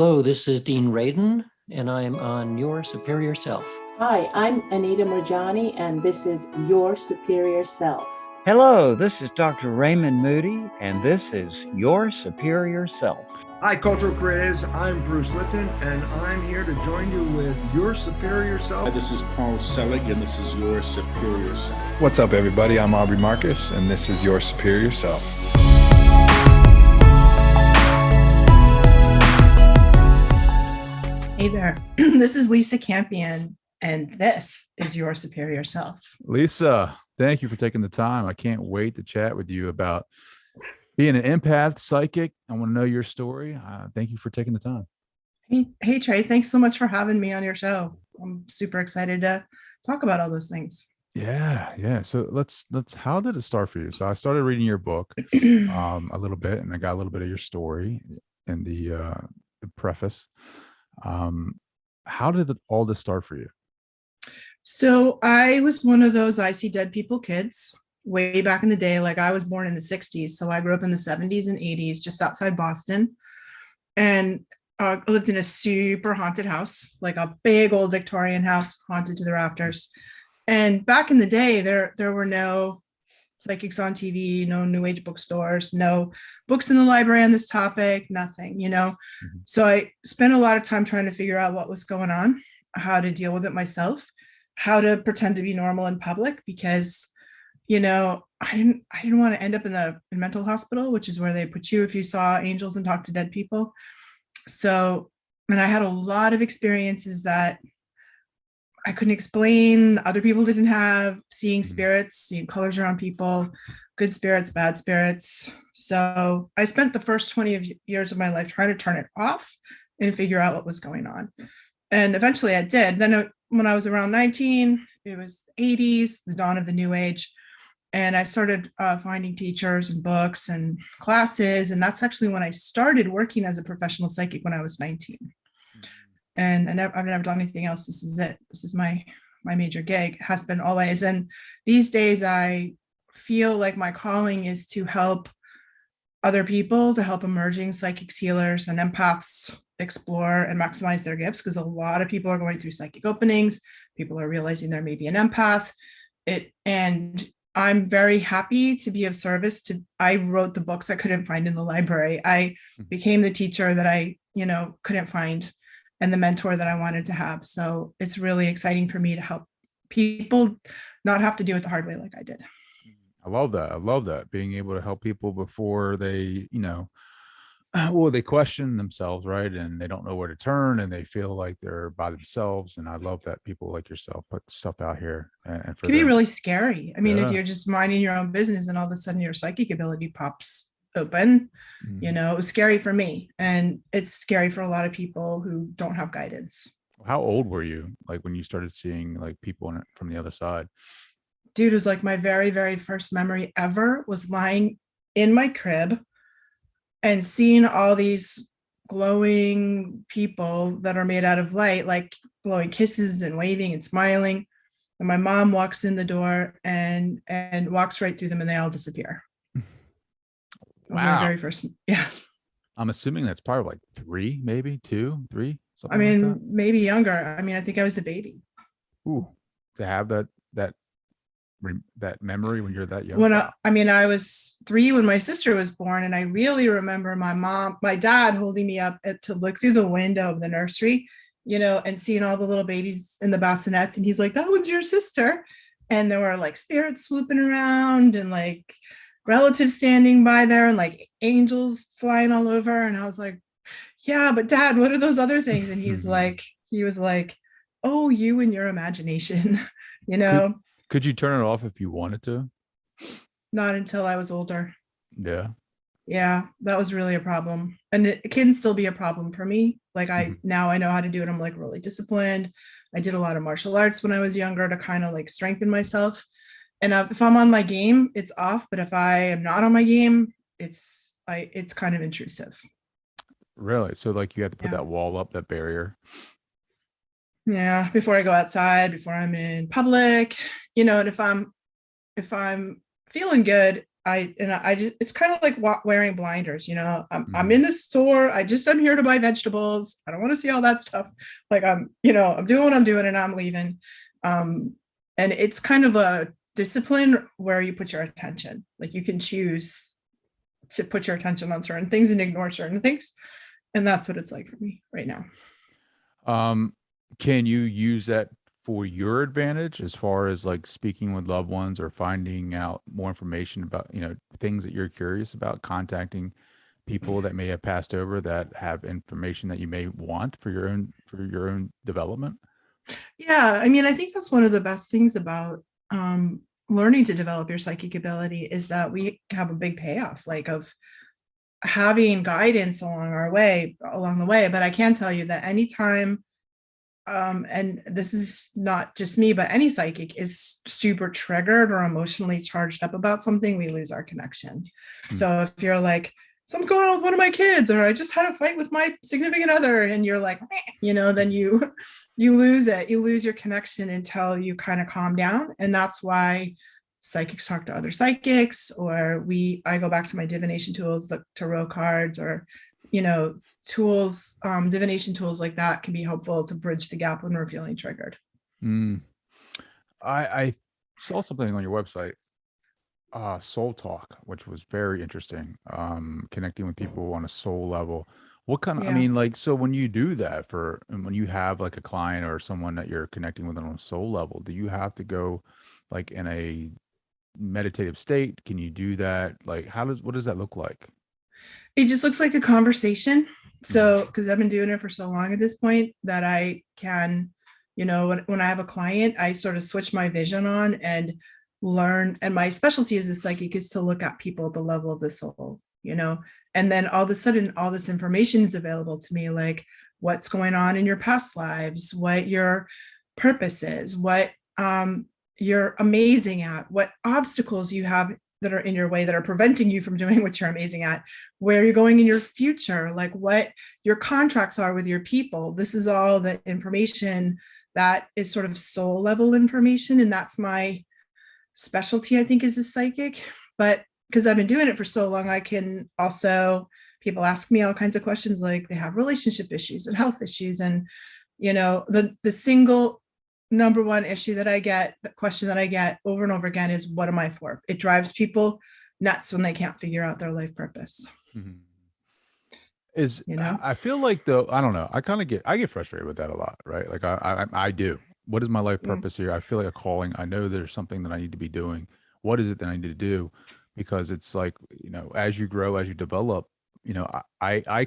Hello, this is Dean Radin, and I'm on Your Superior Self. Hi, I'm Anita Murjani, and this is Your Superior Self. Hello, this is Dr. Raymond Moody, and this is Your Superior Self. Hi, Cultural Creatives. I'm Bruce Lipton, and I'm here to join you with Your Superior Self. This is Paul Selig, and this is Your Superior Self. What's up, everybody? I'm Aubrey Marcus, and this is Your Superior Self. Hey there, this is Lisa Campion, and this is Your Superior Self. Lisa, thank you for taking the time. I can't wait to chat with you about being an empath, psychic. I want to know your story. Thank you for taking the time. Hey, Trey, thanks so much for having me on your show. I'm super excited to talk about all those things. Yeah. So let's. How did it start for you? So I started reading your book a little bit, and I got a little bit of your story in the preface. How did all this start for you? So I was one of those I see dead people kids way back in the day. Like, I was born in the 60s. So I grew up in the 70s and 80s, just outside Boston. And I lived in a super haunted house, like a big old Victorian house, haunted to the rafters. And back in the day, there were no psychics on TV, no new age bookstores, no books in the library on this topic, nothing, Mm-hmm. So I spent a lot of time trying to figure out what was going on, how to deal with it myself, how to pretend to be normal in public, because, I didn't want to end up in mental hospital, which is where they put you if you saw angels and talked to dead people. So, and I had a lot of experiences that I couldn't explain, other people didn't have, seeing spirits, seeing colors around people, good spirits, bad spirits. So I spent the first 20 years of my life trying to turn it off and figure out what was going on. And eventually I did. Then when I was around 19, it was 80s, the dawn of the new age. And I started finding teachers and books and classes. And that's actually when I started working as a professional psychic when I was 19. And I've never done anything else. This is it. This is my major gig, has been always. And these days I feel like my calling is to help other people, to help emerging psychic healers and empaths explore and maximize their gifts, because a lot of people are going through psychic openings. People are realizing they're maybe an empath. And I'm very happy to be of service to. I wrote the books I couldn't find in the library. I became the teacher that I, couldn't find, and the mentor that I wanted to have. So it's really exciting for me to help people not have to do it the hard way like I did. I love that. Being able to help people before they, they question themselves, right? And they don't know where to turn, and they feel like they're by themselves. And I love that people like yourself put stuff out here. And it can be really scary. I mean, if you're just minding your own business and all of a sudden your psychic ability pops open, it was scary for me, and it's scary for a lot of people who don't have guidance. How old were you, like, when you started seeing like people from the other side? Dude, it was like my very, very first memory ever was lying in my crib and seeing all these glowing people that are made out of light, like blowing kisses and waving and smiling. And my mom walks in the door and walks right through them, and they all disappear. That was my very first. Yeah. I'm assuming that's probably like 3, maybe 2, 3. I mean, like maybe younger. I mean, I think I was a baby. Ooh, to have that memory when you're that young. When I was 3 when my sister was born, and I really remember my dad holding me up to look through the window of the nursery, and seeing all the little babies in the bassinets, and he's like, "That one's your sister," and there were like spirits swooping around and like relatives standing by there and like angels flying all over. And I was like, "Yeah, but Dad, what are those other things?" And he was like, "Oh, you and your imagination." Could you turn it off if you wanted to? Not until I was older. Yeah, that was really a problem, and it can still be a problem for me. Like, now I know how to do it. I'm like really disciplined. I did a lot of martial arts when I was younger to kind of like strengthen myself. And if I'm on my game, it's off. But if I am not on my game, it's kind of intrusive. Really? So like you have to put that wall up, that barrier. Yeah, before I go outside, before I'm in public, and if I'm feeling good, I just, it's kind of like wearing blinders, I'm in the store. I'm here to buy vegetables. I don't want to see all that stuff. Like I'm doing what I'm doing and I'm leaving. And it's kind of a discipline where you put your attention, like you can choose to put your attention on certain things and ignore certain things. And that's what it's like for me right now. Can you use that for your advantage as far as like speaking with loved ones or finding out more information about, things that you're curious about, contacting people that may have passed over that have information that you may want for your own development? Yeah. I mean, I think that's one of the best things about learning to develop your psychic ability is that we have a big payoff, like of having guidance along the way. But I can tell you that anytime, and this is not just me, but any psychic is super triggered or emotionally charged up about something, we lose our connection. So if you're like, something's going on with one of my kids, or I just had a fight with my significant other, and you're like, then you lose it. You lose your connection until you kind of calm down. And that's why psychics talk to other psychics, or I go back to my divination tools, the tarot cards, or tools, divination tools like that can be helpful to bridge the gap when we're feeling triggered. I saw something on your website, Soul Talk, which was very interesting. Connecting with people on a soul level. What kind of, I mean, like, so when you do that when you have like a client or someone that you're connecting with on a soul level, do you have to go like in a meditative state? Can you do that? Like, what does that look like? It just looks like a conversation. So, because I've been doing it for so long at this point that I can, when I have a client, I sort of switch my vision on and learn. And my specialty as a psychic is to look at people at the level of the soul, and then all of a sudden, all this information is available to me, like what's going on in your past lives, what your purpose is, what you're amazing at, what obstacles you have that are in your way that are preventing you from doing what you're amazing at, where you're going in your future, like what your contracts are with your people. This is all the information that is sort of soul level information. And that's my specialty, I think, as a psychic. But because I've been doing it for so long, I can also, people ask me all kinds of questions, like they have relationship issues and health issues. And, the single number one issue that I get, the question that I get over and over again is, what am I for? It drives people nuts when they can't figure out their life purpose. I feel like though, I don't know, I get frustrated with that a lot, right? Like I do. What is my life purpose here? I feel like a calling. I know there's something that I need to be doing. What is it that I need to do? Because it's like, as you grow, as you develop, I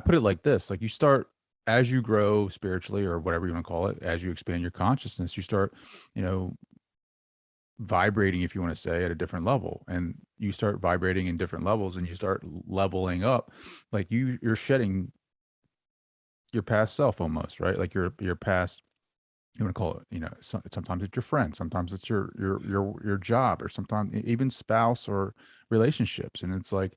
put it like this, like you start, as you grow spiritually or whatever you want to call it, as you expand your consciousness, you start, vibrating, if you want to say, at a different level, and you start vibrating in different levels and you start leveling up, like you're shedding your past self almost, right? Like your past, you want to call it, sometimes it's your friend, sometimes it's your job, or sometimes even spouse or relationships. And it's like,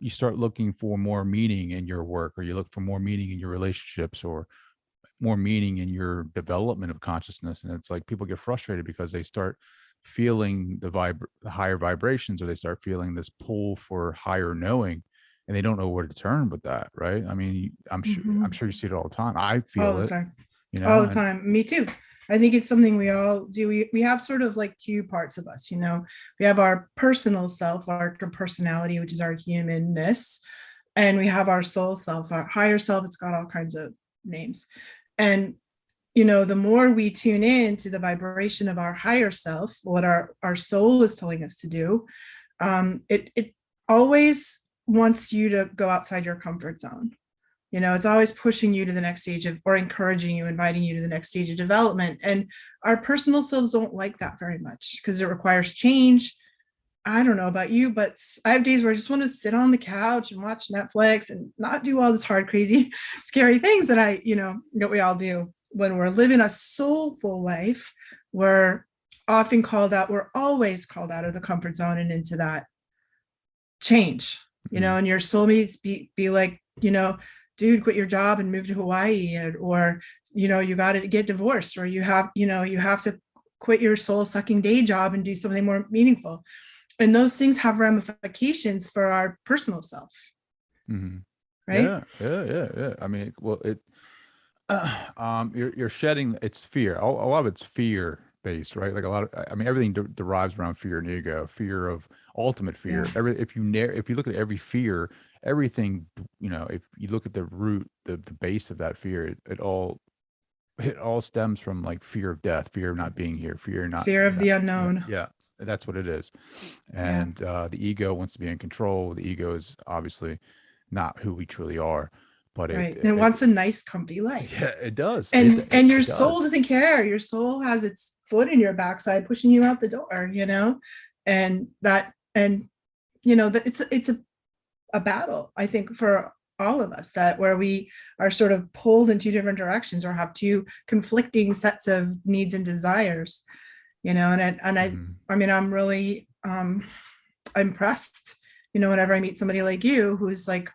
you start looking for more meaning in your work, or you look for more meaning in your relationships, or more meaning in your development of consciousness. And it's like people get frustrated because they start feeling the higher vibrations, or they start feeling this pull for higher knowing, and they don't know where to turn with that, right? I mean, I'm sure you see it all the time. I feel all the it time. All the time. Me too. I think it's something we all do. We have sort of like two parts of us, we have our personal self, our personality, which is our humanness. And we have our soul self, our higher self. It's got all kinds of names. And, the more we tune in to the vibration of our higher self, what our soul is telling us to do, it always wants you to go outside your comfort zone. It's always pushing you to the next stage or encouraging you, inviting you to the next stage of development. And our personal selves don't like that very much because it requires change. I don't know about you, but I have days where I just want to sit on the couch and watch Netflix and not do all this hard, crazy, scary things that that we all do. When we're living a soulful life, we're often called out, we're always called out of the comfort zone and into that change, and your soulmates be like, dude, quit your job and move to Hawaii, or you got to get divorced, or you have to quit your soul sucking day job and do something more meaningful. And those things have ramifications for our personal self, Mhm. right? Yeah. I mean, well, you're shedding. It's fear. A lot of it's fear based, right? Like a lot of, I mean, everything derives around fear and ego. Fear of ultimate fear. Yeah. If you look at every fear, everything, you know, if you look at the root, the base of that fear, it all stems from like fear of death, fear of not being here, fear not. Fear of the Yeah, unknown. yeah, that's what it is. Yeah. And the ego wants to be in control. The ego is obviously not who we truly are, but Right. And it wants a nice, comfy life. yeah, it does. And your It soul does. doesn't care. Your soul has its foot in your backside pushing you out the door, you know? And that, and you know, that it's a battle, I think, for all of us, that where we are sort of pulled in two different directions or have two conflicting sets of needs and desires, you know. Mhm. I mean, I'm really impressed, you know, whenever I meet somebody like you who's like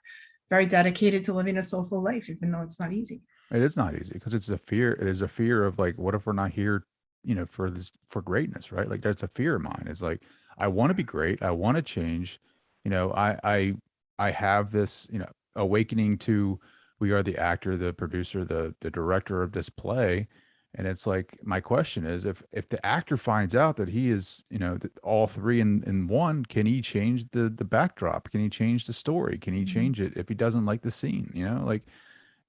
very dedicated to living a soulful life, even though it's not easy. It is not easy because it's a fear. It is a fear of like, what if we're not here, you know, for greatness, right? Like that's a fear of mine. Is like, I want to be great. I want to change. You know, I have this, you know, awakening to we are the actor, the producer, the director of this play. And it's like, my question is, if the actor finds out that he is, you know, all three in one, can he change the backdrop? Can he change the story? Can he change it if he doesn't like the scene? You know, like,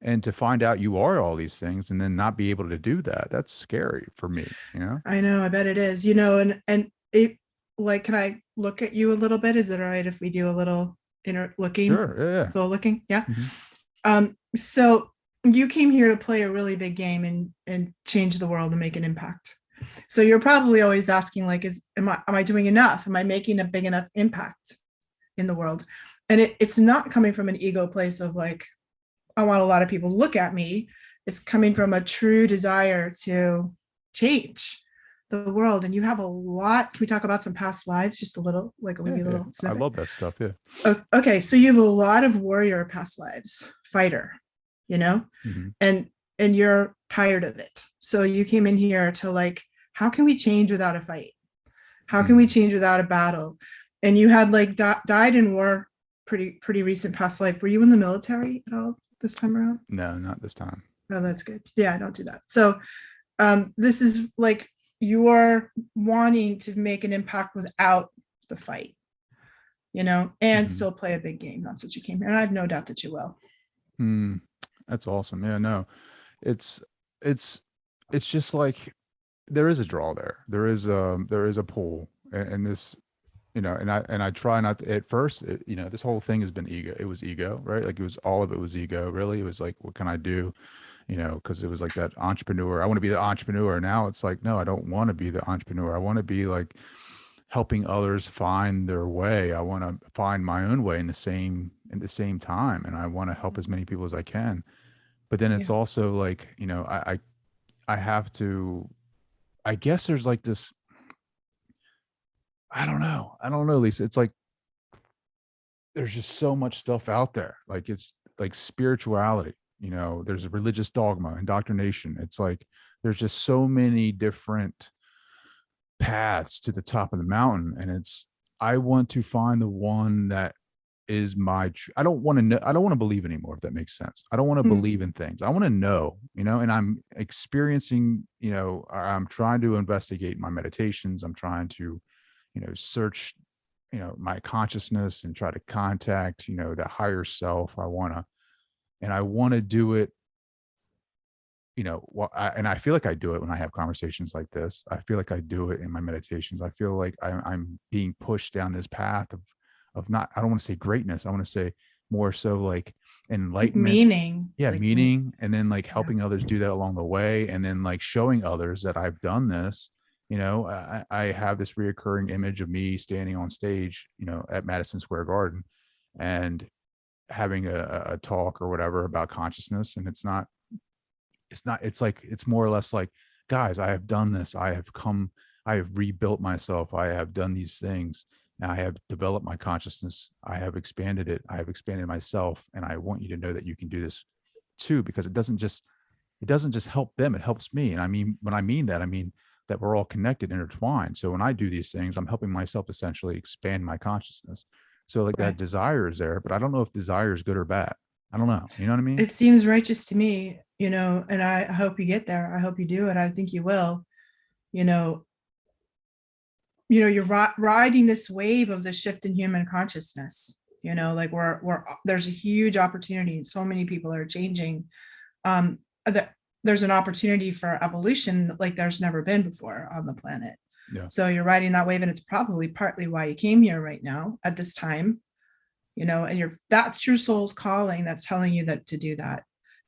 and to find out you are all these things and then not be able to do that, that's scary for me, you know? I know, I bet it is, you know. And it, like, can I look at you a little bit? Is it all right if we do a little inner looking? Sure. Yeah. Soul looking? Yeah. Mhm. So you came here to play a really big game and change the world and make an impact. So you're probably always asking, like, am I doing enough? Am I making a big enough impact in the world? And it's not coming from an ego place of like, I want a lot of people to look at me. It's coming from a true desire to change the world. And you have a lot. Can we talk about some past lives? Just a little, like maybe a Yeah. little I snippet? love that stuff. Yeah. Okay, so you have a lot of warrior past lives, fighter, you know, Mhm. and you're tired of it. So you came in here to like, how can we change without a fight? How can we change without a battle? And you had like died in war, pretty recent past life. Were you in the military at all this time around? No, not this time. Oh, that's good. Yeah, don't do that. So this is like you are wanting to make an impact without the fight, you know, and Mhm. still play a big game. That's what you came here. And I have no doubt that you will. That's awesome. Yeah, no, it's it's just like there is a draw there. There is a pull, and this, you know, and I try not to, at first, you know, this whole thing has been ego. It was ego, right? Like all of it was ego. Really, it was like, what can I do? You know, because it was like that entrepreneur. I want to be the entrepreneur. Now it's like, no, I don't want to be the entrepreneur. I want to be like helping others find their way. I want to find my own way in the same time, and I want to help as many people as I can. But then it's Yeah. also like, you know, I have to. I guess there's like this. I don't know, Lisa. It's like there's just so much stuff out there. Like it's like spirituality. You know, there's a religious dogma, indoctrination. It's like there's just so many different paths to the top of the mountain, and it's, I want to find the one that is I don't want to know. I don't want to believe anymore, if that makes sense. I don't want to believe in things. I want to know, you know, and I'm experiencing, you know, I'm trying to investigate my meditations. I'm trying to, you know, search, you know, my consciousness and try to contact, you know, the higher self. I want to do it, you know, well, and I feel like I do it when I have conversations like this. I feel like I do it in my meditations. I feel like I'm being pushed down this path of not, I don't want to say greatness. I want to say more so like It's like enlightenment. meaning. Yeah, It's like meaning. And then like Yeah. helping others do that along the way. And then like showing others that I've done this. You know, I have this reoccurring image of me standing on stage, you know, at Madison Square Garden and having a talk or whatever about consciousness. And it's like, it's more or less like, guys, I have done this. I have rebuilt myself. I have done these things. And I have developed my consciousness. I have expanded it. I have expanded myself. And I want you to know that you can do this too, because it doesn't just help them. It helps me. And I mean, when I mean that, I mean, that we're all connected, intertwined. So when I do these things, I'm helping myself essentially expand my consciousness. So like that desire is there, but I don't know if desire is good or bad. I don't know. You know what I mean? It seems righteous to me, and I hope you get there. I hope you do it. I think you will. You're riding this wave of the shift in human consciousness. Like there's a huge opportunity. So many people are changing. There's an opportunity for evolution like there's never been before on the planet. Yeah. So you're riding that wave, and it's probably partly why you came here right now at this time. And that's your soul's calling that's telling you that to do that.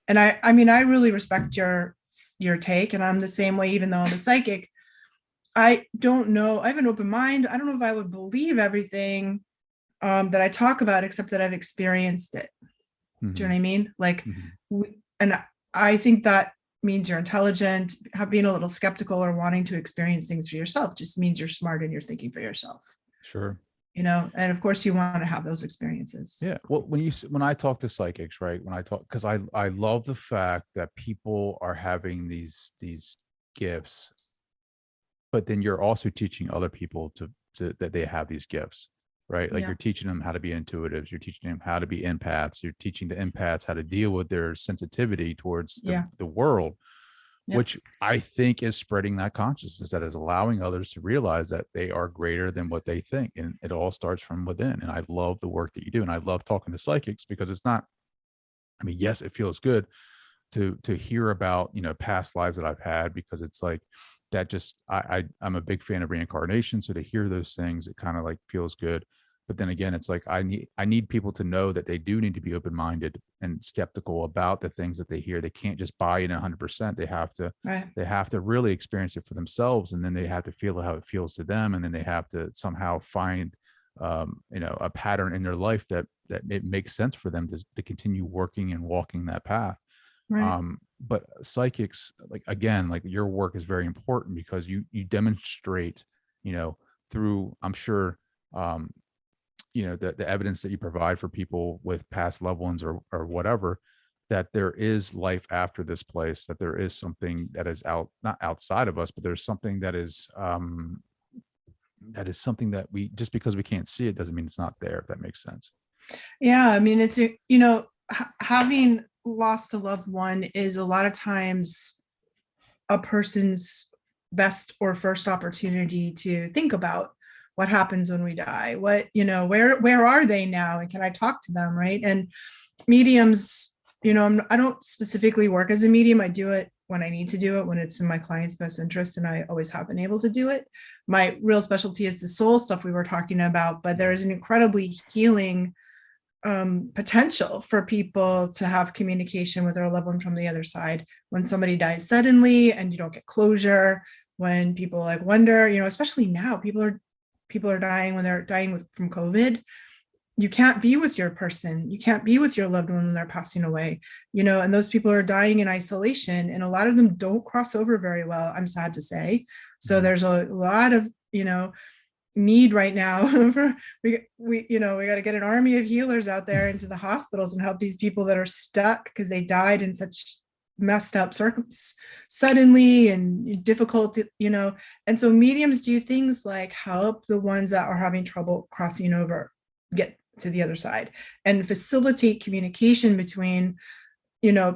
And I mean, I really respect your take, and I'm the same way, even though I'm a psychic. I don't know. I have an open mind. I don't know if I would believe everything that I talk about, except that I've experienced it. Do you know what I mean? Like, and I think that means you're intelligent. Being a little skeptical or wanting to experience things for yourself just means you're smart and you're thinking for yourself. Sure. And of course you want to have those experiences. Yeah. Well, when I talk to psychics, right? Because I love the fact that people are having these gifts, but then you're also teaching other people to that they have these gifts, right? Like you're teaching them how to be intuitives. You're teaching them how to be empaths. You're teaching the empaths how to deal with their sensitivity towards the world, which I think is spreading that consciousness, that is allowing others to realize that they are greater than what they think. And it all starts from within. And I love the work that you do. And I love talking to psychics because it's not, I mean, yes, it feels good to hear about, past lives that I've had, because it's like, that just, I'm a big fan of reincarnation. So to hear those things, it kind of like feels good. But then again, it's like, I need people to know that they do need to be open-minded and skeptical about the things that they hear. They can't just buy in 100%. They have to really experience it for themselves. And then they have to feel how it feels to them. And then they have to somehow find, a pattern in their life that it makes sense for them to continue working and walking that path. Right. But psychics, like, again, like your work is very important because you demonstrate, through, I'm sure, the evidence that you provide for people with past loved ones or whatever, that there is life after this place, that there is something that is not outside of us, but there's something that is something that we, just because we can't see it doesn't mean it's not there, if that makes sense. Yeah. I mean, it's, having lost a loved one is a lot of times a person's best or first opportunity to think about what happens when we die. What, where are they now? And can I talk to them? Right. And mediums, I don't specifically work as a medium. I do it when I need to do it, when it's in my client's best interest. And I always have been able to do it. My real specialty is the soul stuff we were talking about, but there is an incredibly healing potential for people to have communication with their loved one from the other side. When somebody dies suddenly and you don't get closure, when people like wonder, especially now, people are dying when they're dying from COVID. You can't be with your person. You can't be with your loved one when they're passing away, and those people are dying in isolation, and a lot of them don't cross over very well, I'm sad to say. So there's a lot of, need right now for we got to get an army of healers out there into the hospitals and help these people that are stuck because they died in such messed up suddenly and difficult, and so mediums do things like help the ones that are having trouble crossing over get to the other side and facilitate communication between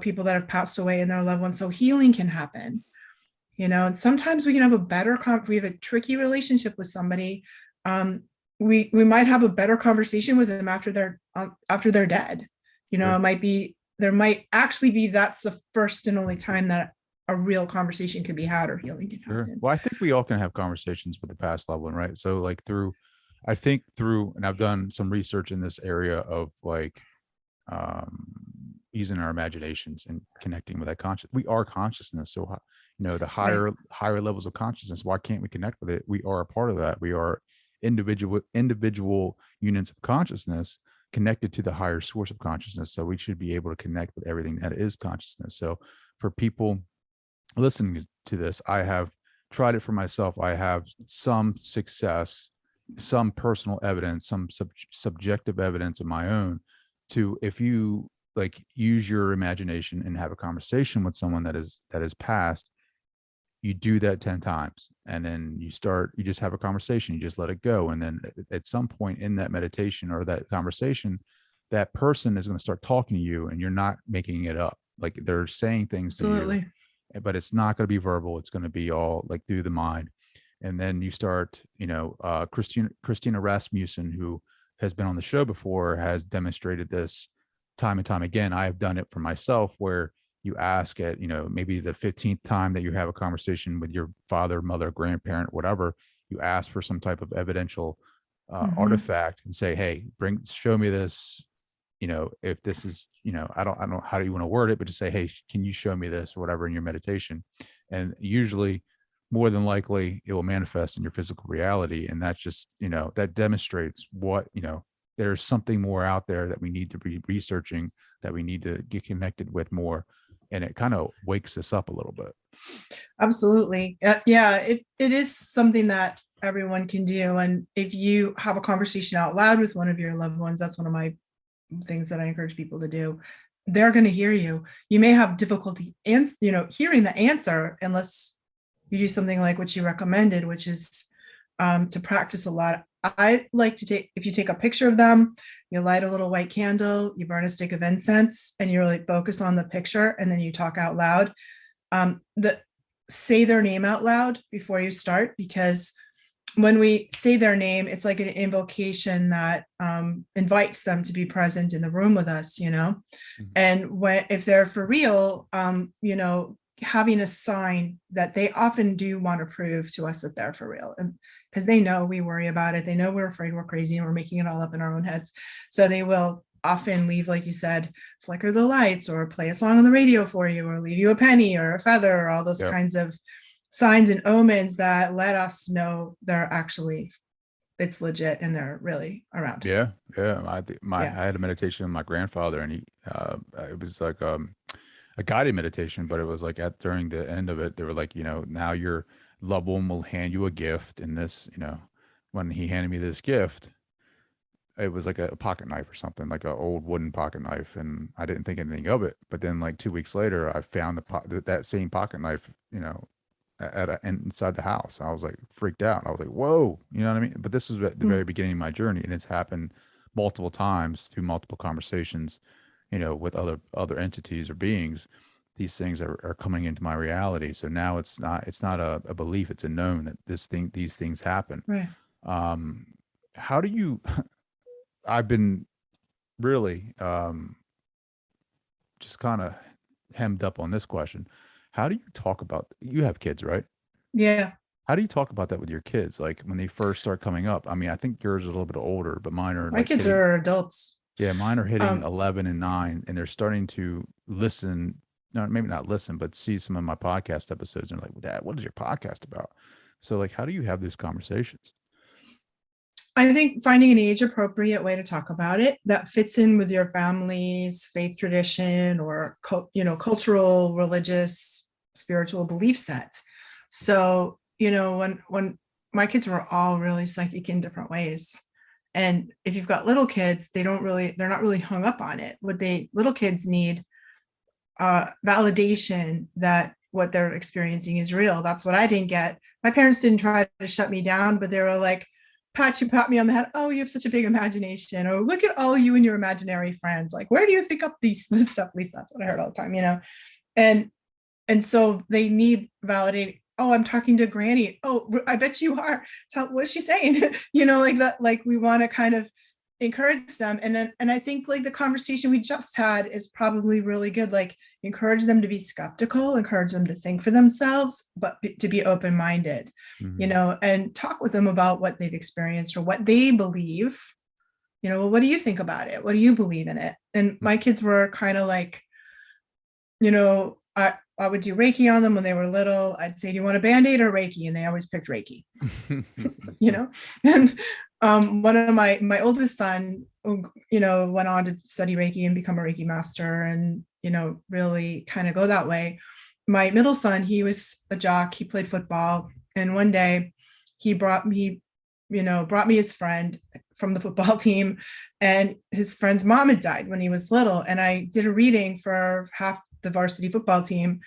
people that have passed away and their loved ones, so healing can happen. And sometimes we can have a better we have a tricky relationship with somebody. We might have a better conversation with them after they're dead. There might actually be, that's the first and only time that a real conversation can be had or healing can happen. Well, I think we all can have conversations with the past loved one, right? So like through, and I've done some research in this area of like, using our imaginations and connecting with that conscious. We are consciousness. So, the higher levels of consciousness, why can't we connect with it? We are a part of that. We are individual units of consciousness connected to the higher source of consciousness. So we should be able to connect with everything that is consciousness. So for people listening to this, I have tried it for myself. I have some success, some personal evidence, some subjective evidence of my own to, if you like use your imagination and have a conversation with someone that is passed, you do that 10 times, and then you just have a conversation, you just let it go. And then at some point in that meditation or that conversation, that person is going to start talking to you, and you're not making it up. Like they're saying things to Absolutely. you, but it's not going to be verbal. It's going to be all like through the mind. And then you start, Christina Rasmussen, who has been on the show before, has demonstrated this time and time again. I have done it for myself, where you ask at, maybe the 15th time that you have a conversation with your father, mother, grandparent, whatever, you ask for some type of evidential artifact and say, hey, show me this. If this is, I don't know how do you want to word it, but just say, hey, can you show me this or whatever in your meditation? And usually, more than likely, it will manifest in your physical reality. And that's just, that demonstrates what, there's something more out there that we need to be researching, that we need to get connected with more. And it kind of wakes us up a little bit. Absolutely. Yeah, it is something that everyone can do. And if you have a conversation out loud with one of your loved ones, that's one of my things that I encourage people to do. They're going to hear you. You may have difficulty hearing the answer unless you do something like what you recommended, which is to practice a lot. I like to if you take a picture of them, you light a little white candle, you burn a stick of incense, and you really focus on the picture, and then you talk out loud. Say their name out loud before you start, because when we say their name, it's like an invocation that invites them to be present in the room with us, And if they're for real, having a sign that they often do want to prove to us that they're for real, and because they know we worry about it, they know we're afraid we're crazy and we're making it all up in our own heads. So they will often leave, like you said, flicker the lights or play a song on the radio for you, or leave you a penny or a feather, or all those kinds of signs and omens that let us know it's legit and they're really around. Yeah. I had a meditation with my grandfather, and he it was like a guided meditation, but it was like during the end of it, they were like, now your loved one will hand you a gift. And this, when he handed me this gift, it was like a pocket knife or something, like an old wooden pocket knife. And I didn't think anything of it. But then like 2 weeks later, I found that same pocket knife, inside the house. I was like freaked out. I was like, whoa, you know what I mean? But this was at the very beginning of my journey, and it's happened multiple times through multiple conversations, with other entities or beings. These things are coming into my reality. So now it's not a belief, it's a known that these things happen. Right. How do you, I've been really just kind of hemmed up on this question. How do you talk about, you have kids, right? Yeah. How do you talk about that with your kids? Like when they first start coming up? I mean, I think yours are a little bit older, but mine are My kids are adults. Yeah, mine are hitting 11 and 9, and they're starting to listen. No, maybe not listen, but see some of my podcast episodes and they're like, Dad, what is your podcast about? So like, how do you have those conversations? I think finding an age appropriate way to talk about it that fits in with your family's faith tradition or, cultural, religious, spiritual belief set. So, when my kids were all really psychic in different ways. And if you've got little kids, they're not really hung up on it. Little kids need validation that what they're experiencing is real. That's what I didn't get. My parents didn't try to shut me down, but they were like, pat me on the head. Oh, you have such a big imagination. Or look at all you and your imaginary friends. Like, where do you think up this stuff, Lisa? That's what I heard all the time, And so they need validating. Oh, I'm talking to Granny. Oh, I bet you are. So what's she saying? Like that. Like we want to kind of encourage them. And I think like the conversation we just had is probably really good. Like encourage them to be skeptical, encourage them to think for themselves, but to be open-minded, and talk with them about what they've experienced or what they believe. Well, what do you think about it? What do you believe in it? And my kids were kind of like, I would do Reiki on them when they were little. I'd say, do you want a Band-Aid or Reiki? And they always picked Reiki, and one of my oldest son, went on to study Reiki and become a Reiki master and, really kind of go that way. My middle son, he was a jock. He played football. And one day he brought me his friend from the football team, and his friend's mom had died when he was little. And I did a reading for half the varsity football team.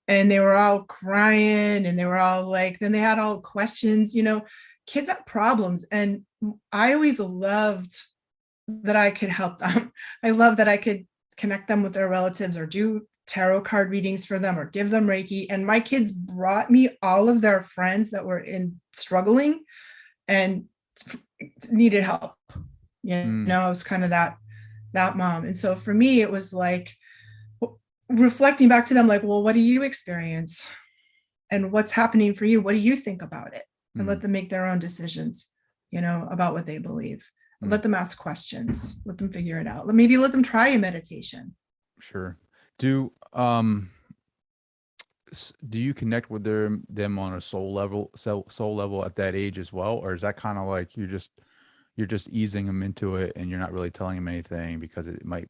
and they were all crying, and they were all like, then they had all questions, kids have problems. And I always loved that I could help them. I love that I could connect them with their relatives or do tarot card readings for them or give them Reiki. And my kids brought me all of their friends that were struggling and needed help. I was kind of that mom. And so for me, it was like reflecting back to them, like, well, what do you experience? And what's happening for you? What do you think about it? And let them make their own decisions, about what they believe. Let them ask questions, let them figure it out. Maybe let them try a meditation. Sure. Do you connect with them on a soul level at that age as well? Or is that kind of like you're just easing them into it and you're not really telling them anything because it might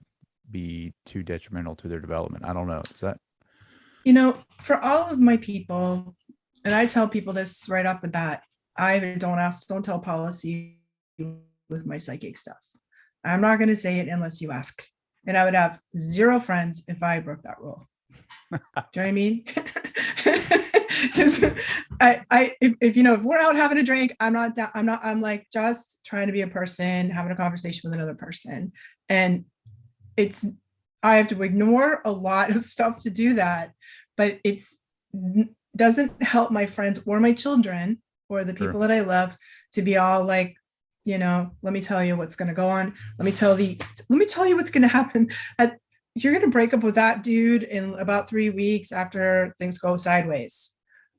be too detrimental to their development? I don't know. Is that? For all of my people, and I tell people this right off the bat, I don't tell policy with my psychic stuff. I'm not going to say it unless you ask. And I would have 0 friends if I broke that rule. Do you know what I mean? Because if we're out having a drink, I'm like just trying to be a person, having a conversation with another person. And I have to ignore a lot of stuff to do that, but doesn't help my friends or my children or the people that I love to be all like, let me tell you what's going to go on. Let me tell you what's going to happen. You're going to break up with that dude in about 3 weeks after things go sideways.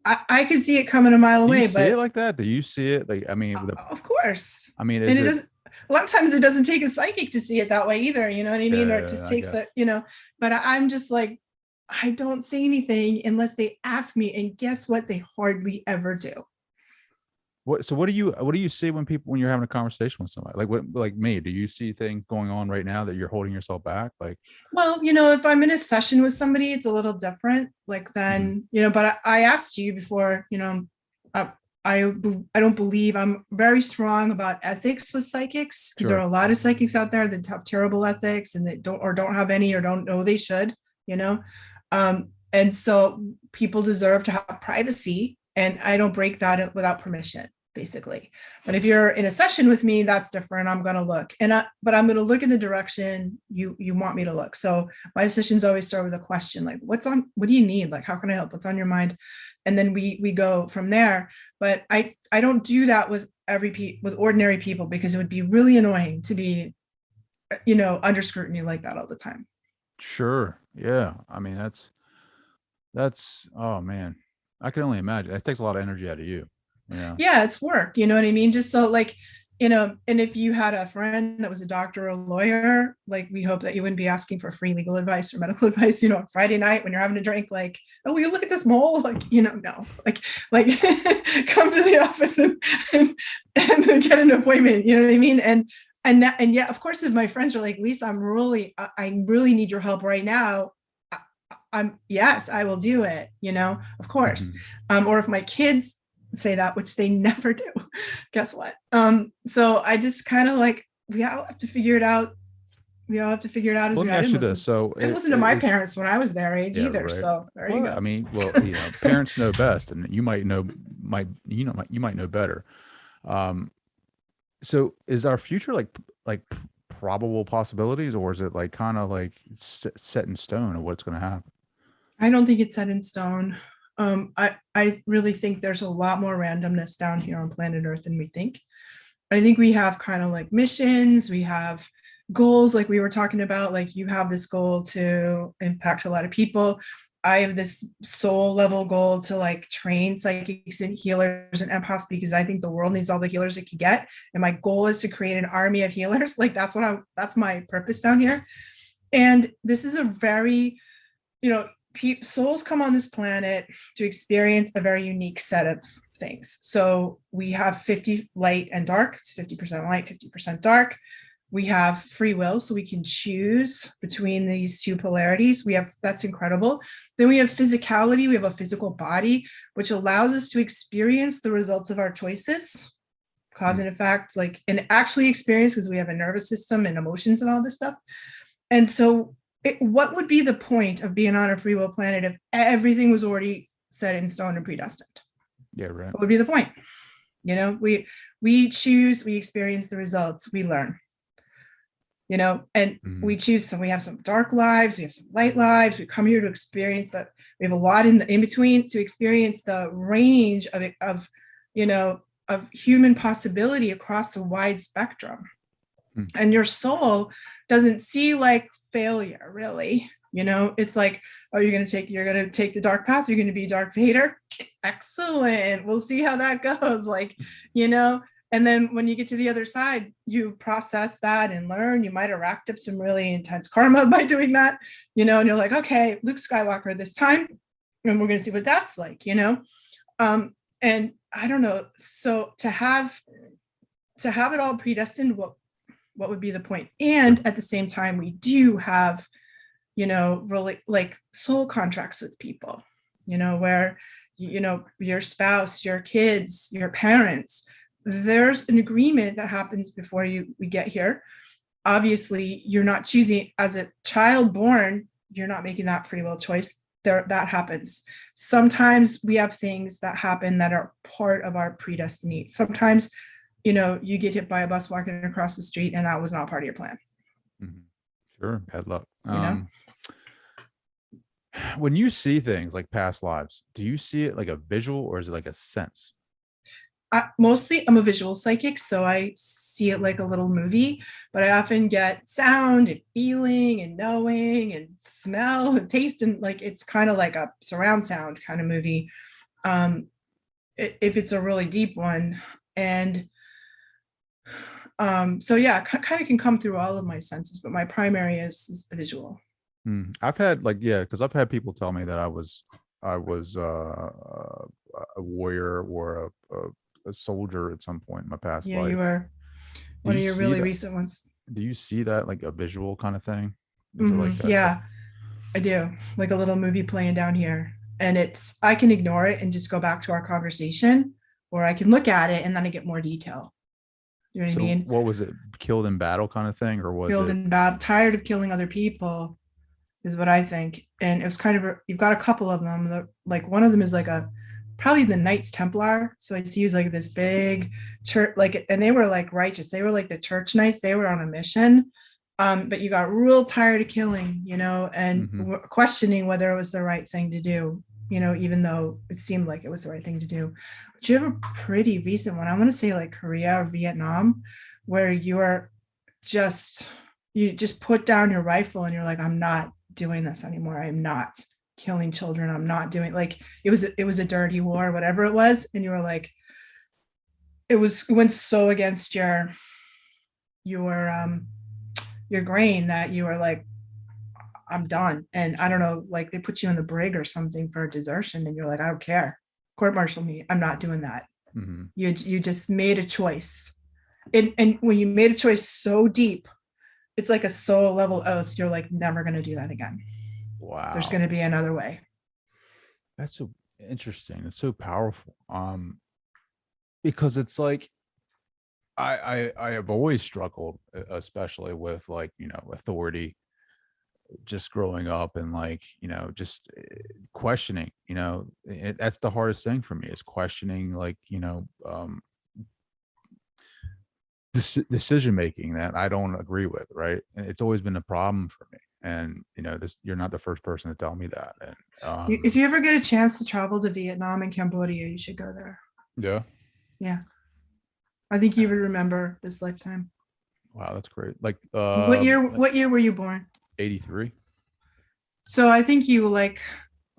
I could see it coming a mile away. Do you see it like that? Do you see it? Like, I mean, of course. I mean, and it doesn't. A lot of times it doesn't take a psychic to see it that way either. You know what I mean? Or it just takes but I'm just like, I don't say anything unless they ask me. And guess what? They hardly ever do. So what do you see when you're having a conversation with somebody like me? Do you see things going on right now that you're holding yourself back? Like, well, if I'm in a session with somebody, it's a little different. Like then, but I asked you before, I don't believe I'm very strong about ethics with psychics because there are a lot of psychics out there that have terrible ethics and that don't have any or don't know they should, and so people deserve to have privacy, and I don't break that without permission, basically. But if you're in a session with me, that's different. I'm going to look but I'm going to look in the direction you want me to look. So my sessions always start with a question, like, what do you need? Like, how can I help? What's on your mind? And then we go from there. But I don't do that with with ordinary people because it would be really annoying to be, under scrutiny like that all the time. Sure. Yeah. I mean, that's, oh man, I can only imagine. It takes a lot of energy out of you. Yeah, it's work. You know what I mean? Just so like, and if you had a friend that was a doctor or a lawyer, like we hope that you wouldn't be asking for free legal advice or medical advice, Friday night when you're having a drink, like, oh, will you look at this mole? Like, no, like come to the office and get an appointment. You know what I mean? And yeah, of course, if my friends are like, Lisa, I really need your help right now. Yes, I will do it. Of course. Or if my kids say that, which they never do, guess what? So I just kind of like, we all have to figure it out. As we Let me ask you this. So I didn't listen to my parents when I was their age either. Right. So there you go. I mean, well, parents know best, and you might know better. So is our future like probable possibilities, or is it like kind of like set in stone of what's going to happen? I don't think it's set in stone. I really think there's a lot more randomness down here on planet Earth than we think. I think we have kind of like missions, we have goals, like we were talking about, like you have this goal to impact a lot of people. I have this soul level goal to like train psychics and healers and empaths because I think the world needs all the healers it can get. And my goal is to create an army of healers. Like that's my purpose down here. And this is a very, souls come on this planet to experience a very unique set of things. So we have 50 light and dark. It's 50% light, 50% dark. We have free will, so we can choose between these two polarities. That's incredible. Then we have physicality. We have a physical body, which allows us to experience the results of our choices, cause and effect, and actually experience, because we have a nervous system and emotions and all this stuff. And so what would be the point of being on a free will planet if everything was already set in stone and predestined? Yeah, right. What would be the point? You know, we choose, we experience the results, we learn. You know, and we choose. So we have some dark lives, we have some light lives. We come here to experience that. We have a lot in between to experience the range of you know, of human possibility across a wide spectrum. And your soul doesn't see like failure, really. You know, it's like, oh, you're going to take the dark path. You're going to be Darth Vader. Excellent. We'll see how that goes. Like, you know, and then when you get to the other side, you process that and learn. You might have racked up some really intense karma by doing that, you know, and you're like, okay, Luke Skywalker this time, and we're going to see what that's like, you know? And I don't know. So to have it all predestined, what would be the point? And at the same time, we do have, you know, really like soul contracts with people, you know, where, you know, your spouse, your kids, your parents, there's an agreement that happens before we get here. Obviously, you're not choosing as a child born, you're not making that free will choice. That happens. Sometimes we have things that happen that are part of our predestiny. Sometimes, you know, you get hit by a bus walking across the street and that was not part of your plan. Sure. Bad luck. You know? When you see things like past lives, do you see it like a visual or is it like a sense? Mostly I'm a visual psychic, so I see it like a little movie, but I often get sound and feeling and knowing and smell and taste, and like it's kind of like a surround sound kind of movie, if it's a really deep one. And so yeah, kind of can come through all of my senses, but my primary is visual. I've had because I've had people tell me that I was a warrior or a soldier at some point in my past life. You were one of your really recent ones. Do you see that like a visual kind of thing? Is it like that? Yeah, I do. Like a little movie playing down here. And I can ignore it and just go back to our conversation, or I can look at it and then I get more detail. You know what I mean? What was it? Killed in battle kind of thing? Or was killed in battle, tired of killing other people is what I think. And it was kind of, you've got a couple of them. Like one of them is like probably the Knights Templar. So I see like this big church, like, and they were like righteous. They were like the church knights. They were on a mission. But you got real tired of killing, you know, and questioning whether it was the right thing to do, you know, even though it seemed like it was the right thing to do. But you have a pretty recent one. I want to say like Korea or Vietnam, where you just put down your rifle and you're like, I'm not doing this anymore. I'm not killing children. I'm not doing, like, it was a dirty war, whatever it was. And you were like, it went so against your grain that you were like, I'm done. And I don't know, like they put you in the brig or something for desertion and you're like, I don't care. Court-martial me. I'm not doing that. You just made a choice. And when you made a choice so deep, it's like a soul level oath. You're like, never going to do that again. Wow. There's going to be another way. That's so interesting. It's so powerful. Because it's like, I have always struggled, especially with like, you know, authority, just growing up and like, you know, just questioning, you know, that's the hardest thing for me is questioning, like, you know, decision making that I don't agree with. Right. And it's always been a problem for me. And, you know, you're not the first person to tell me that. And if you ever get a chance to travel to Vietnam and Cambodia, you should go there. Yeah. Yeah. I think you would remember this lifetime. Wow, that's great. Like what year were you born? 83. So I think you like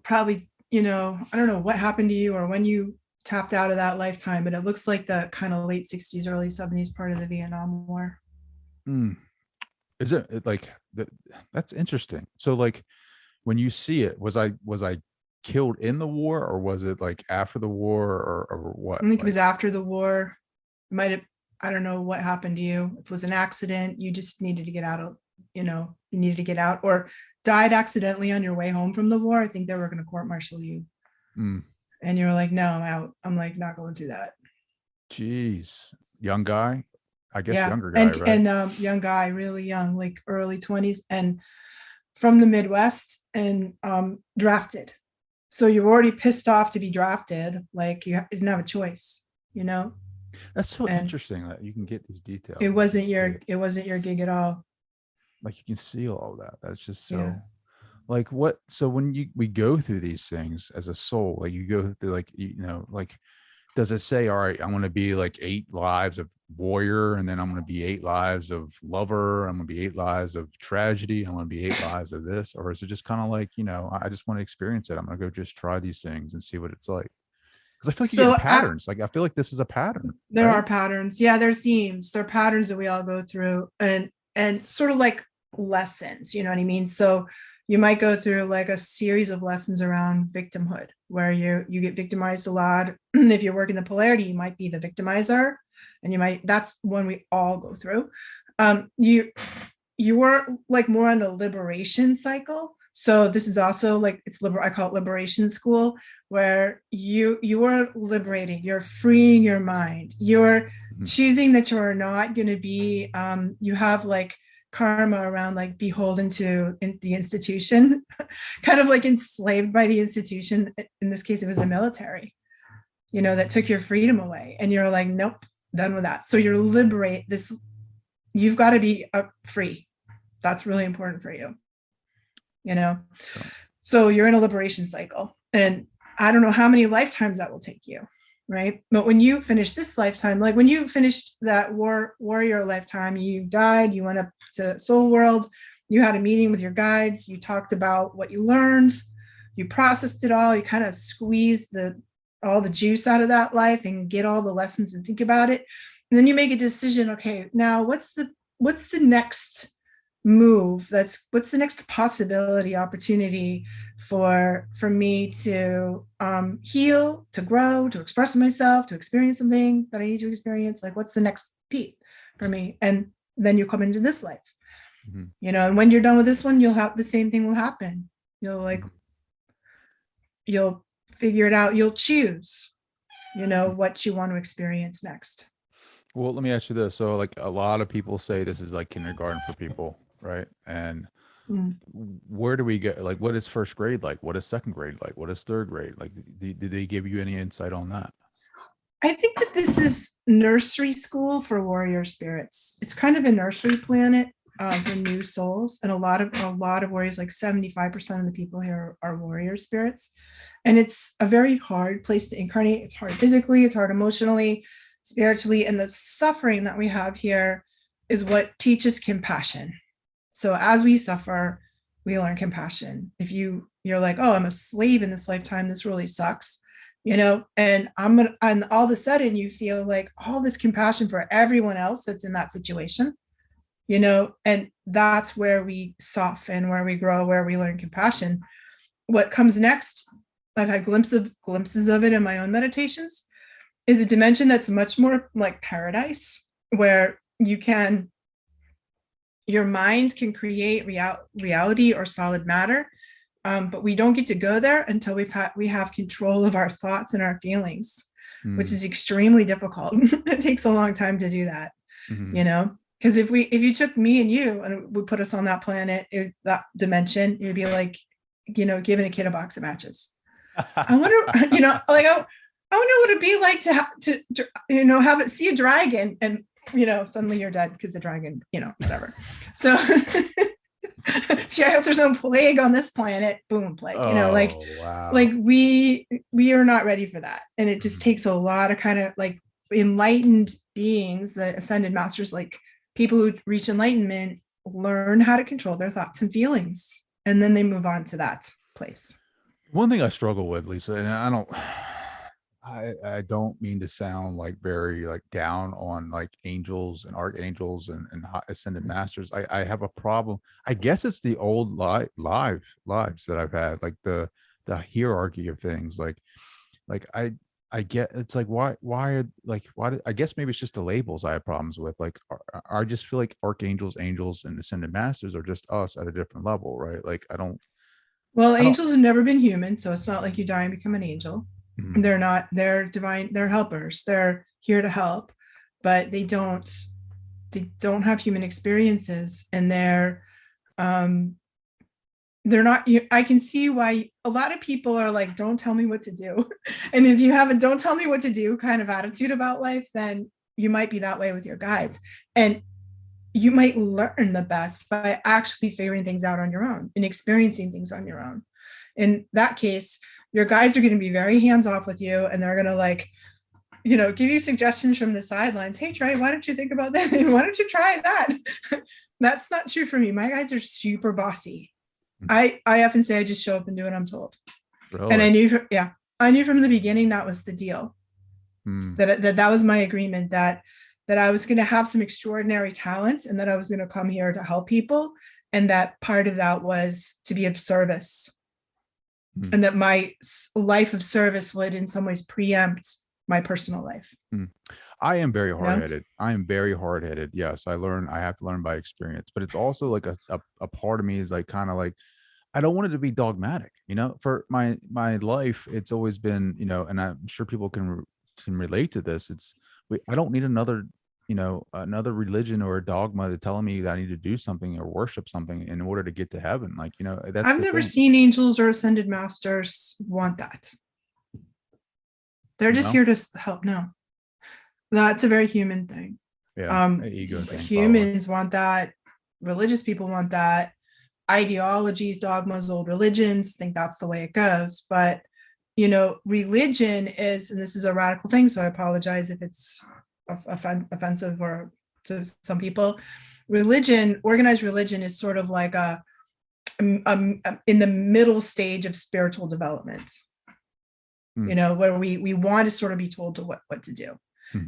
probably, you know, I don't know what happened to you or when you tapped out of that lifetime, but it looks like the kind of late 60s, early 70s part of the Vietnam War. Is it like that's interesting. So like when you see it, was I killed in the war or was it like after the war or what? I think it was after the war. It might have, I don't know what happened to you. If it was an accident, you just needed to get out of, you know, you needed to get out or died accidentally on your way home from the war. I think they were going to court-martial you. And you were like, no, I'm out. I'm like, not going through that. Jeez. Young guy? I guess yeah. Younger guy, right? And young guy, really young, like early 20s. And from the Midwest and drafted. So you're already pissed off to be drafted. Like you didn't have a choice, you know? That's so And interesting that you can get these details. it like wasn't you your see- it wasn't your gig at all. like you can see all that. That's just so Yeah. like what, so when we go through these things as a soul, like you go through like, you know, like, does it say, all right, I'm going to be like 8 lives of warrior, and then I'm going to be 8 lives of lover, I'm going to be 8 lives of tragedy, I'm going to be 8 lives of this? Or is it just kind of like, you know, I just want to experience it, I'm going to go just try these things and see what it's like? Because I feel like you get patterns. Like I feel like this is a pattern. There right? are patterns. Yeah, they're themes. They're patterns that we all go through, and sort of like lessons, you know what I mean? So you might go through like a series of lessons around victimhood, where you get victimized a lot. And if you're working the polarity, you might be the victimizer, and that's one we all go through. You were like more on a liberation cycle. So this is also like, I call it liberation school, where you are liberating, you're freeing your mind, you're choosing that you're not going to be, you have like karma around like beholden to the institution, kind of like enslaved by the institution. In this case, it was the military, you know, that took your freedom away, and you're like, nope, done with that. So you're you've got to be free. That's really important for you, you know? So you're in a liberation cycle, and I don't know how many lifetimes that will take you, right? But when you finish this lifetime, like when you finished that warrior lifetime, you died, you went up to soul world, you had a meeting with your guides, you talked about what you learned, you processed it all, you kind of squeezed all the juice out of that life and get all the lessons and think about it. And then you make a decision, okay, now what's the next move? What's the next possibility, opportunity for me to heal, to grow, to express myself, to experience something that I need to experience? Like, what's the next beat for me? And then you come into this life, you know, and when you're done with this one, you'll have the same thing will happen. You'll figure it out. You'll choose, you know, what you want to experience next. Well, let me ask you this. So like a lot of people say this is like kindergarten for people, right? And where do we get, like, what is first grade like? What is second grade like? What is third grade like? Did they give you any insight on that? I think that this is nursery school for warrior spirits. It's kind of a nursery planet for new souls, and a lot of warriors, like 75% of the people here are warrior spirits, and it's a very hard place to incarnate. It's hard physically, it's hard emotionally, spiritually, and the suffering that we have here is what teaches compassion. So as we suffer, we learn compassion. If you're like, oh, I'm a slave in this lifetime, this really sucks, you know, and all of a sudden you feel like all this compassion for everyone else that's in that situation, you know, and that's where we soften, where we grow, where we learn compassion. What comes next, I've had glimpses of it in my own meditations, is a dimension that's much more like paradise, where your mind can create reality or solid matter, but we don't get to go there until we have control of our thoughts and our feelings, which is extremely difficult. It takes a long time to do that, you know, because if you took me and you and we put us on that planet, that dimension, it'd be like, you know, giving a kid a box of matches. I wonder, you know, like, I wonder what it'd be like to you know, see a dragon and, you know, suddenly you're dead because the dragon, you know, whatever. So see, I hope there's no plague on this planet. Boom, plague, you know, like, wow. Like we are not ready for that. And it just takes a lot of kind of like enlightened beings, the ascended masters, like people who reach enlightenment, learn how to control their thoughts and feelings. And then they move on to that place. One thing I struggle with, Lisa, and I don't mean to sound like very like down on like angels and archangels and ascended masters. I have a problem. I guess it's the old lives that I've had, like the hierarchy of things. Like I get, it's like, why I guess maybe it's just the labels I have problems with. Like I just feel like archangels, angels, and ascended masters are just us at a different level, right? Like angels have never been human, so it's not like you die and become an angel. They're divine, they're helpers, they're here to help, but they don't have human experiences, and they're not, I can see why a lot of people are like, don't tell me what to do. And if you have a don't tell me what to do kind of attitude about life, then you might be that way with your guides. And you might learn the best by actually figuring things out on your own and experiencing things on your own. In that case, your guides are going to be very hands off with you, and they're going to like, give you suggestions from the sidelines. Hey, Trey, why don't you think about that? Why don't you try that? That's not true for me. My guides are super bossy. I often say I just show up and do what I'm told. Really? And I knew from the beginning that was the deal. That was my agreement, that I was going to have some extraordinary talents and that I was going to come here to help people. And that part of that was to be of service. And that my life of service would in some ways preempt my personal life. I am very hard-headed. I am very hard-headed. Yes, I have to learn by experience, but it's also like a part of me is like, kind of like, I don't want it to be dogmatic, for my life. It's always been, and I'm sure people can relate to this. I don't need another religion or a dogma to telling me that I need to do something or worship something in order to get to heaven. Like, that's I've never seen angels or ascended masters want that. They're just here to help. No, that's a very human thing. Yeah, ego thing. Humans want that. Religious people want that. Ideologies, dogmas, old religions think that's the way it goes. But, religion is, and this is a radical thing, so I apologize if it's offensive or to some people. Organized religion is sort of like in the middle stage of spiritual development. Where we want to sort of be told to what to do.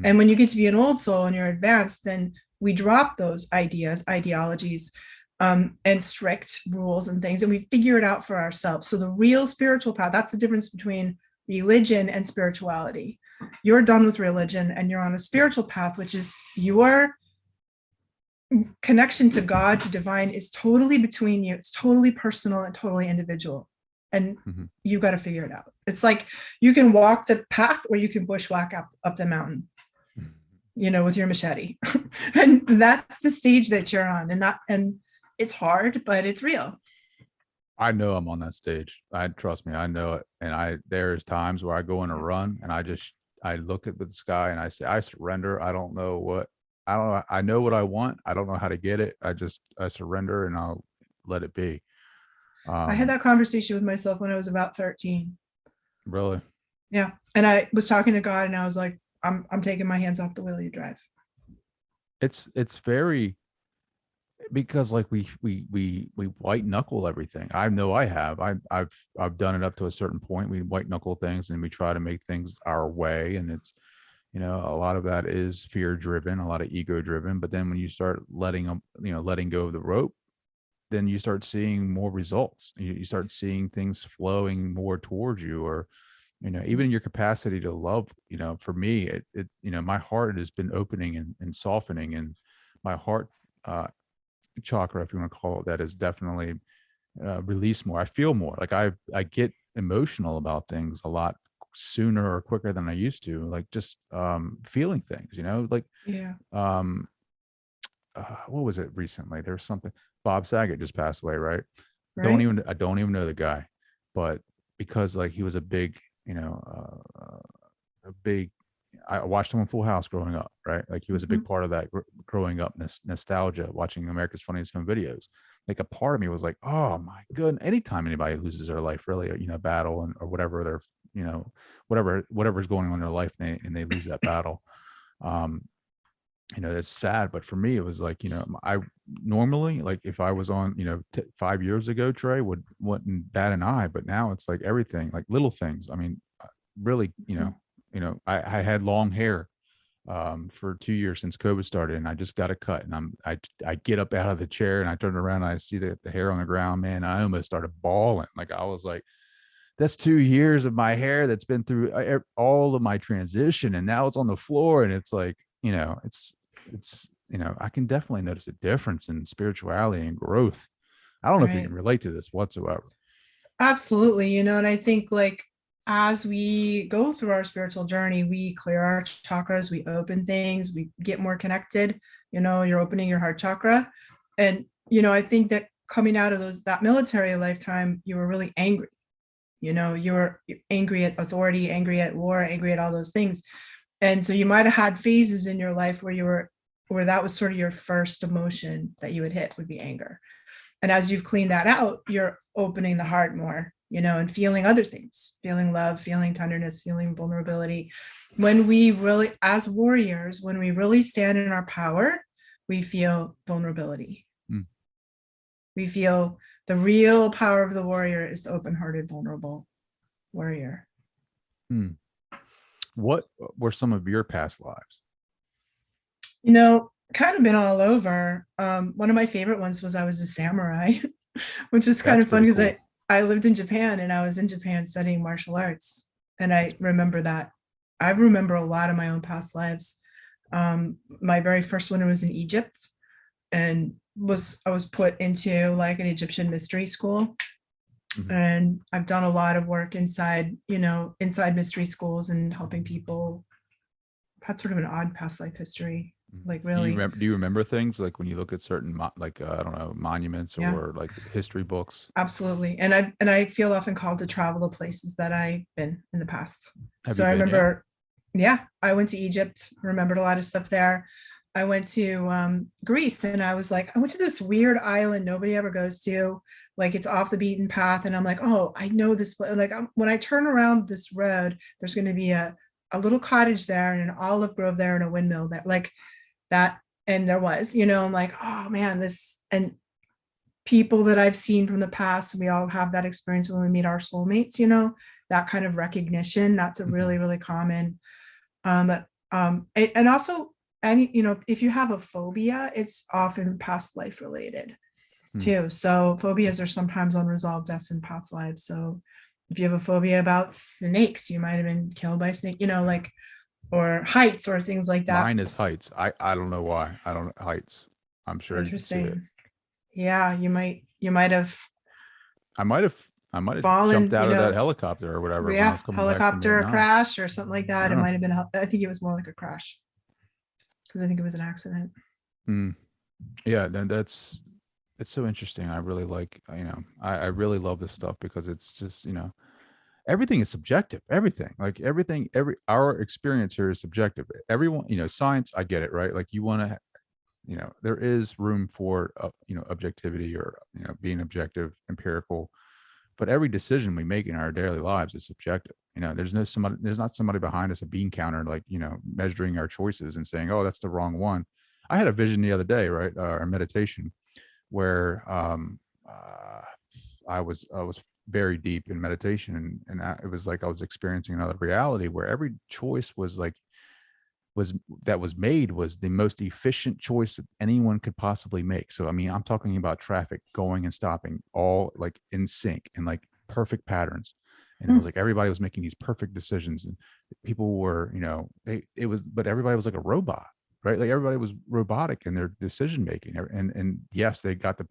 And when you get to be an old soul and you're advanced, then we drop those ideologies, and strict rules and things, and we figure it out for ourselves. So the real spiritual path, that's the difference between religion and spirituality. You're done with religion and you're on a spiritual path, which is your connection to God, to divine, is totally between you. It's totally personal and totally individual. And you've got to figure it out. It's like you can walk the path or you can bushwhack up the mountain, with your machete. And that's the stage that you're on. And it's hard, but it's real. I know I'm on that stage. Trust me, I know it. And there's times where I go on a run and I look at the sky and I say, I surrender. I don't know. I know what I want. I don't know how to get it. I surrender and I'll let it be. I had that conversation with myself when I was about 13. Really? Yeah. And I was talking to God and I was like, I'm taking my hands off the wheel, you drive. It's very, because like we white knuckle everything. I know I have. I've done it up to a certain point. We white knuckle things and we try to make things our way. And it's, a lot of that is fear driven, a lot of ego driven. But then when you start letting go of the rope, then you start seeing more results. You start seeing things flowing more towards you, or, even your capacity to love, for me, it my heart has been opening and softening, and my heart chakra, if you want to call it that, is definitely released more. I feel more like I get emotional about things a lot sooner or quicker than I used to, like just feeling things, like, yeah. What was it recently? There's something. Bob Saget just passed away, right? I don't even know the guy, but because like he was a big, I watched him on Full House growing up, right? Like he was a big part of that growing up nostalgia, watching America's Funniest Home Videos. Like a part of me was like, oh my goodness, anytime anybody loses their life, really, battle or whatever they're, whatever's going on in their life, and they lose that battle. It's sad, but for me, it was like, I normally, like if I was on, 5 years ago, Trey wouldn't bat an eye, but now it's like everything, like little things. I mean, really, I had long hair for 2 years since COVID started, and I just got a cut, and I get up out of the chair and I turn around and I see the hair on the ground, man. I almost started bawling. Like I was like, that's 2 years of my hair that's been through all of my transition, and now it's on the floor, and it's like, it's I can definitely notice a difference in spirituality and growth. I don't know if you can relate to this whatsoever. Absolutely. And I think like as we go through our spiritual journey, we clear our chakras, we open things, we get more connected. You're opening your heart chakra. And, I think that coming out of that military lifetime, you were really angry. You know, you were angry at authority, angry at war, angry at all those things. And so you might have had phases in your life where that was sort of your first emotion that you would hit, would be anger. And as you've cleaned that out, you're opening the heart more, you know, and feeling other things, feeling love, feeling tenderness, feeling vulnerability. When we really, as warriors, when we really stand in our power, we feel vulnerability. We feel the real power of the warrior is the open-hearted, vulnerable warrior. What were some of your past lives? You know, kind of been all over. One of my favorite ones was I was a samurai, which is kind of fun because cool. I lived in Japan, and I was in Japan studying martial arts. And I remember that. I remember a lot of my own past lives. My very first one was in Egypt, and I was put into like an Egyptian mystery school. And I've done a lot of work inside mystery schools and helping people. I've had sort of an odd past life history. Like, really. Do you remember things like when you look at certain I don't know, monuments or like history books? Absolutely. And I feel often called to travel to places that I've been in the past. Have So you I been, remember, I went to Egypt, remembered a lot of stuff there. I went to Greece, and I was like, I went to this weird island nobody ever goes to. Like, it's off the beaten path. And I'm like, oh, I know this place. Like, when I turn around this road, there's going to be a little cottage there and an olive grove there and a windmill there. Like that. And there was, you know, I'm like, oh man, and people that I've seen from the past, we all have that experience when we meet our soulmates, you know, that kind of recognition. That's a really, really common. And also, you know, if you have a phobia, it's often past life related too. So phobias are sometimes unresolved deaths in past lives. So if you have a phobia about snakes, you might have been killed by a snake, you know, like, or heights or things like that. Mine is heights. I don't know why. I don't heights. I'm sure you can see it. Yeah, you might have. I might have fallen, jumped out of that helicopter or whatever. Yeah, helicopter crash or something like that. Yeah. It might have been. I think it was more like a crash, because I think it was an accident. Yeah, then it's so interesting. I really like, you know, I really love this stuff because it's just, you know, everything is subjective. Everything, our experience here is subjective. Everyone, you know, science, I get it, right? Like, you want to, you know, there is room for, you know, objectivity or, you know, being objective, empirical, but every decision we make in our daily lives is subjective. You know, there's not somebody behind us, a bean counter, like, you know, measuring our choices and saying, oh, that's the wrong one. I had a vision the other day, right? Or meditation, where I was very deep in meditation, and it was like I was experiencing another reality where every choice was made was the most efficient choice that anyone could possibly make. So I mean, I'm talking about traffic going and stopping, all like in sync and like perfect patterns. And it was like everybody was making these perfect decisions, and people were, you know, but everybody was like a robot. Right? Like, everybody was robotic in their decision making, and yes, they got the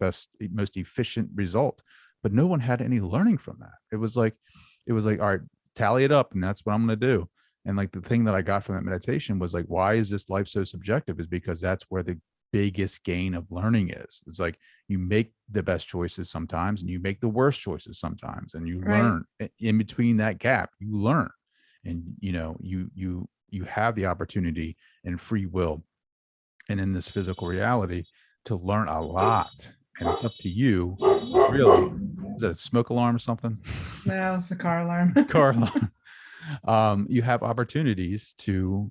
most efficient result, but no one had any learning from that. It was like, all right, tally it up, and that's what I'm going to do. And like, the thing that I got from that meditation was like, why is this life so subjective? Is because that's where the biggest gain of learning is. It's like, you make the best choices sometimes, and you make the worst choices sometimes, and you learn in between that gap. You learn, and you know, you have the opportunity and free will, and in this physical reality, to learn a lot. And it's up to you, really. Is that a smoke alarm or something? No, it's a car alarm. Car alarm. You have opportunities to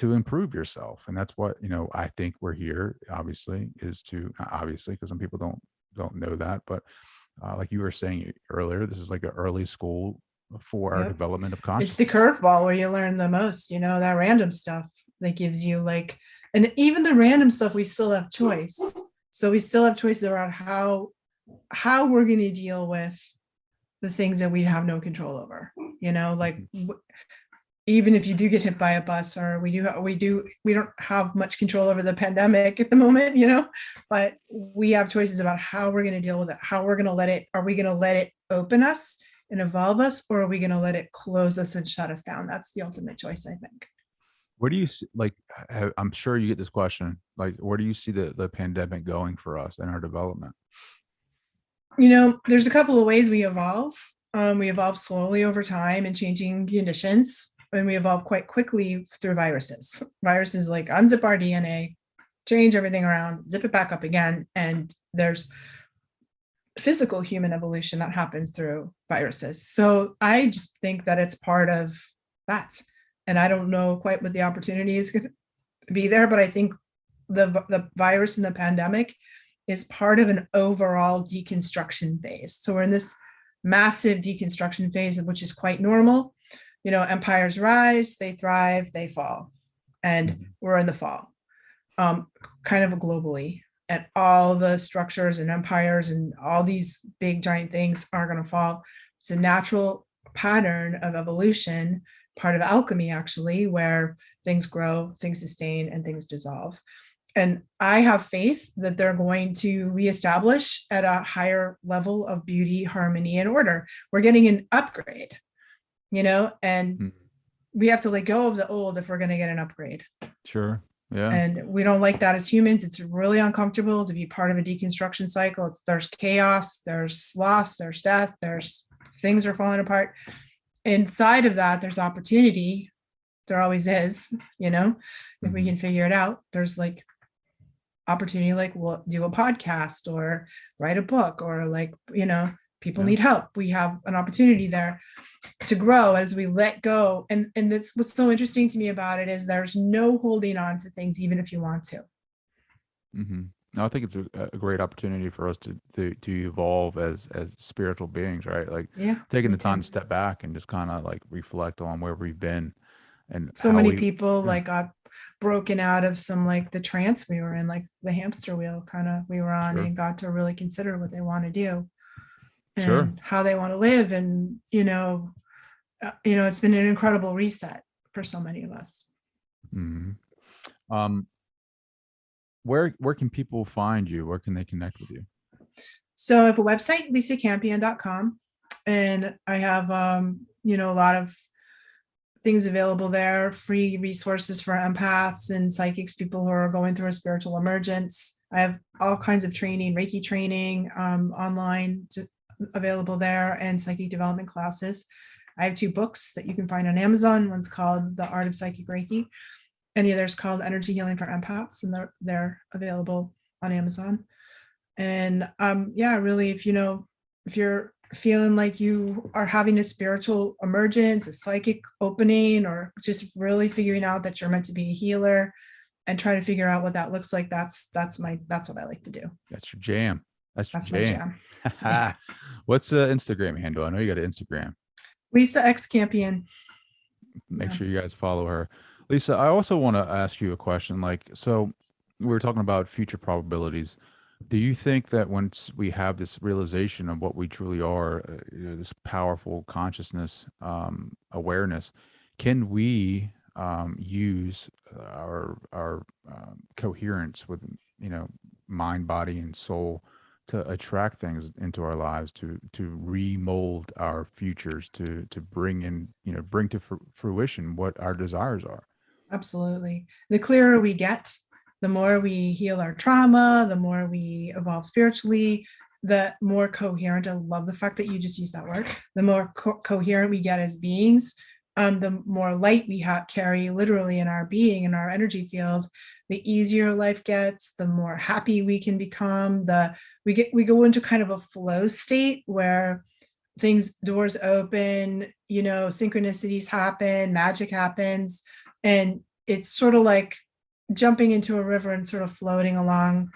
improve yourself, and that's what, you know, I think we're here, obviously, because some people don't know that, but like you were saying earlier, this is like an early school for our development of consciousness. It's the curveball where you learn the most, you know, that random stuff that gives you like, and even the random stuff, we still have choice. So we still have choices around how we're going to deal with the things that we have no control over, you know, like even if you do get hit by a bus, or we don't have much control over the pandemic at the moment, you know, but we have choices about how we're going to deal with it, how we're going to let it, are we going to let it open us and evolve us, or are we going to let it close us and shut us down? That's the ultimate choice, I think. Where do you see, like, I'm sure you get this question, like, where do you see the pandemic going for us and our development? There's a couple of ways we evolve. We evolve slowly over time and changing conditions, and we evolve quite quickly through viruses. Viruses like unzip our DNA, change everything around, zip it back up again, and there's physical human evolution that happens through viruses. So I just think that it's part of that. And I don't know quite what the opportunity is going to be there, but I think the virus and the pandemic is part of an overall deconstruction phase. So we're in this massive deconstruction phase, which is quite normal. Empires rise, they thrive, they fall. And we're in the fall, kind of globally. And all the structures and empires and all these big giant things are going to fall. It's a natural pattern of evolution, part of alchemy, actually, where things grow, things sustain, and things dissolve. And I have faith that they're going to reestablish at a higher level of beauty, harmony, and order. We're getting an upgrade, and we have to let go of the old if we're going to get an upgrade. Sure. Yeah. And we don't like that as humans. It's really uncomfortable to be part of a deconstruction cycle. There's chaos, there's loss, there's death, there's things are falling apart. Inside of that, there's opportunity. There always is, if we can figure it out. There's like opportunity, like we'll do a podcast or write a book, or people need help. We have an opportunity there to grow as we let go. And that's what's so interesting to me about it, is there's no holding on to things, even if you want to. No, I think it's a great opportunity for us to evolve as spiritual beings, right? Taking the time to step back and just kind of reflect on where we've been. And so many people got broken out of some the trance we were in, the hamster wheel we were on, and got to really consider what they want to do. And how they want to live. And, it's been an incredible reset for so many of us. Where can people find you? Where can they connect with you? So I have a website, lisacampion.com. And I have, a lot of things available there, free resources for empaths and psychics, people who are going through a spiritual emergence. I have all kinds of training, Reiki training, online available there, and psychic development classes. I have 2 books that you can find on Amazon. One's called The Art of Psychic Reiki, and the other's called Energy Healing for Empaths, and they're available on Amazon. And really, if you're feeling like you are having a spiritual emergence, a psychic opening, or just really figuring out that you're meant to be a healer and try to figure out what that looks like, that's what I like to do. That's your jam. That's my jam. What's the Instagram handle? I know you got an Instagram. Lisa X Campion. Make sure you guys follow her. Lisa, I also want to ask you a question. So we were talking about future probabilities. Do you think that once we have this realization of what we truly are, this powerful consciousness, awareness, can we use our coherence with mind, body, and soul to attract things into our lives, to remold our futures, to bring to fruition what our desires are? Absolutely. The clearer we get, the more we heal our trauma, the more we evolve spiritually, the more coherent. I love the fact that you just used that word. The more coherent we get as beings, the more light we carry literally in our being, in our energy field, the easier life gets, the more happy we can become. We go into kind of a flow state where doors open, synchronicities happen, magic happens. And it's sort of like jumping into a river and sort of floating along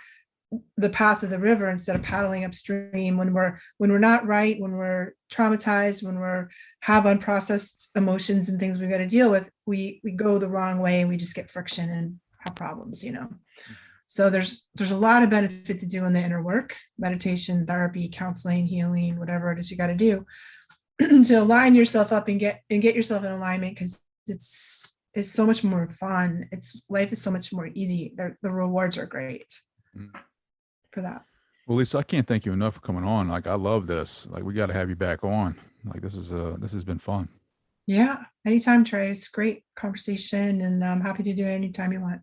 the path of the river instead of paddling upstream. When we're not right, when we're traumatized, when we have unprocessed emotions and things we've got to deal with, we go the wrong way and we just get friction and have problems, So there's a lot of benefit to doing the inner work, meditation, therapy, counseling, healing, whatever it is you got to do to align yourself up and get yourself in alignment, because it's so much more fun. Life is so much more easy. The rewards are great for that. Well, Lisa, I can't thank you enough for coming on. I love this. We got to have you back on. This has been fun. Yeah, anytime, Trey. It's great conversation, and I'm happy to do it anytime you want.